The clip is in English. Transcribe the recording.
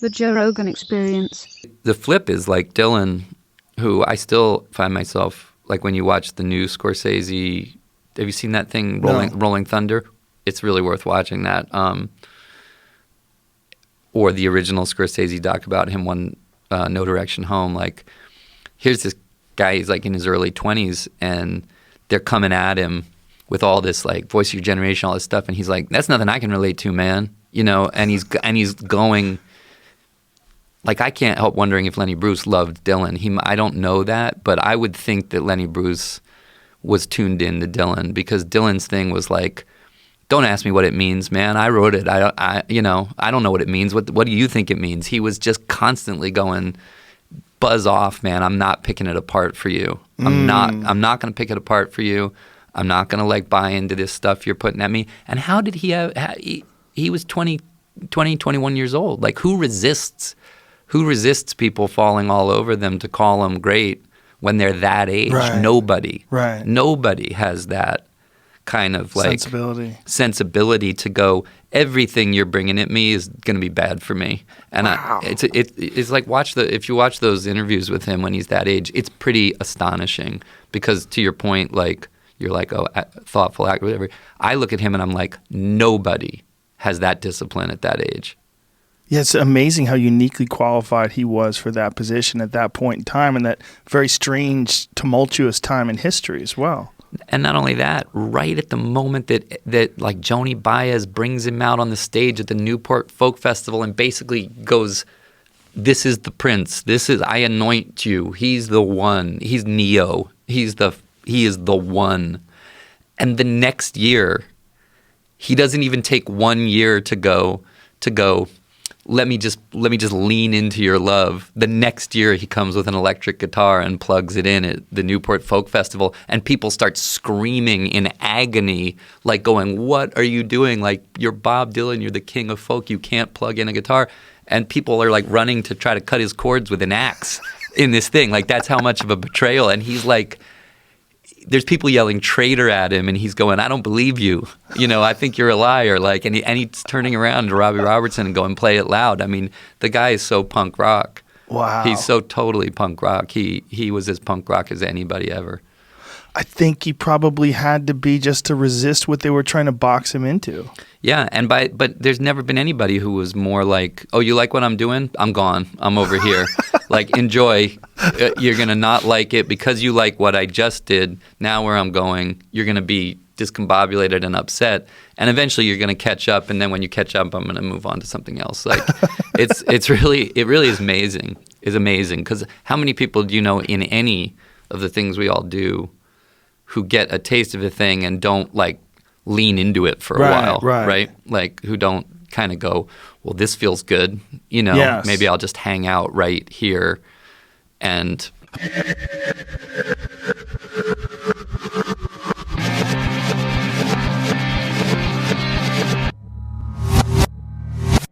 The Joe Rogan Experience. The flip is like Dylan, who I still find myself, like when you watch the new Scorsese, have you seen that thing, Rolling Thunder? It's really worth watching that. Or the original Scorsese doc about him, No Direction Home. Like, here's this guy, he's like in his early 20s, and they're coming at him with all this like voice of your generation, all this stuff, and he's like, that's nothing I can relate to, man. You know, and he's going, like, I can't help wondering if Lenny Bruce loved Dylan. I don't know that, but I would think that Lenny Bruce was tuned in to Dylan, because Dylan's thing was like, don't ask me what it means, man. I wrote it. I don't know what it means. What do you think it means? He was just constantly going, buzz off, man. I'm not picking it apart for you. I'm not going to pick it apart for you. I'm not going to like buy into this stuff you're putting at me. And how did he have, he was 21 years old. Like, who resists people falling all over them to call them great when they're that age? Right. Nobody. Right. Nobody has that kind of like sensibility to go, everything you're bringing at me is going to be bad for me. And wow. It's like, if you watch those interviews with him when he's that age, it's pretty astonishing, because to your point, like, you're like, oh, thoughtful act, whatever. I look at him and I'm like, nobody has that discipline at that age. Yeah, it's amazing how uniquely qualified he was for that position at that point in time, and that very strange, tumultuous time in history as well. And not only that, right at the moment that like Joni Baez brings him out on the stage at the Newport Folk Festival and basically goes, this is the prince. I anoint you. He's the one. He's Neo. He is the one. And the next year, he doesn't even take 1 year to go, let me just lean into your love. The next year he comes with an electric guitar and plugs it in at the Newport Folk Festival, and people start screaming in agony, like going, what are you doing? Like, you're Bob Dylan, you're the king of folk, you can't plug in a guitar. And people are like running to try to cut his cords with an axe in this thing. Like, that's how much of a betrayal. And he's like, there's people yelling traitor at him, and he's going, I don't believe you. You know, I think you're a liar. Like, and he's turning around to Robbie Robertson and going, play it loud. I mean, the guy is so punk rock. Wow. He's so totally punk rock. He was as punk rock as anybody ever. I think he probably had to be, just to resist what they were trying to box him into. Yeah, but there's never been anybody who was more like, oh, you like what I'm doing? I'm gone. I'm over here. Like, enjoy. You're going to not like it because you like what I just did. Now where I'm going, you're going to be discombobulated and upset, and eventually you're going to catch up, and then when you catch up, I'm going to move on to something else. Like, it really is amazing. It's amazing, because how many people do you know in any of the things we all do who get a taste of a thing and don't like lean into it for a while, right? Like, who don't kind of go, well, this feels good, you know, yes. Maybe I'll just hang out right here and